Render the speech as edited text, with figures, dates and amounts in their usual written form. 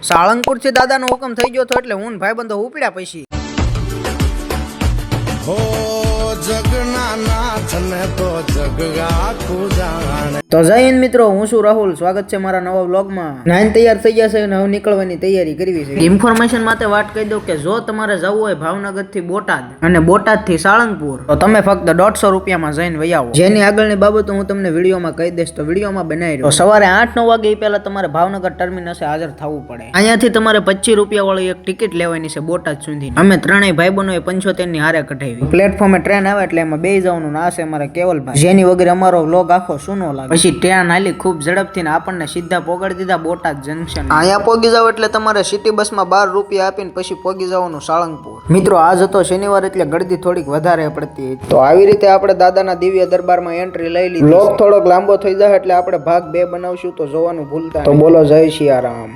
સાળંગપુર થી દાદાનો હુકમ થઈ ગયો હતો એટલે હું ને ભાઈબંધો ઉપડ્યા પછી તો જય હિન્દ મિત્રો, હું છું રાહુલ. સ્વાગત છે મારા નવા વ્લોગમાં. નાઈન તૈયાર થઈ ગયા છે અને હવે નીકળવાની તૈયારી કરવી છે. ઇન્ફોર્મેશન માટે વાત કહી દઉં કે જો તમારે જવું હોય ભાવનગર થી બોટાદ અને બોટાદ થી સાળંગપુર તો તમે ફક્ત 150 રૂપિયામાં જઈને વહી આવો. જેની આગળની બાબતો હું તમને વિડીયોમાં કહી દઈશ તો વિડીયોમાં બનાવી રહ્યો. સવારે 8-9 વાગે પહેલા તમારે ભાવનગર ટર્મિનસે હાજર થવું પડે. અહીંયાથી તમારે 25 રૂપિયા વાળી એક ટિકિટ લેવાની છે બોટાદ સુધી. અમે ત્રણેય ભાઈબંધોએ 75 ની હારે કઢાવી. પ્લેટફોર્મે ટ્રેન આવે એટલે એમાં બેસી જવાનું. ના છે અમારા કેવલભાઈ, જેની વગર અમારો વ્લોગ આખો સૂનો લાગે. પછી ટ્રેન હાલી ખૂબ ઝડપથી ને આપણને સીધા પોગાડી દીધા બોટાદ જંકશન. અહીંયા પોગી જાવ એટલે તમારે સિટી બસમાં 12 રૂપિયા આપીને પછી પોગી જવાનું સાળંગપુર. મિત્રો આજ હતો શનિવાર એટલે ગળદી થોડીક વધારે પડતી. તો આવી રીતે આપણે દાદાના દિવ્ય દરબારમાં એન્ટ્રી લઈ લીધી. વ્લોગ થોડોક લાંબો થઈ જાય એટલે આપણે ભાગ 2 બનાવશું, તો જોવાનું ભૂલતા. તો બોલો જય સિયારામ.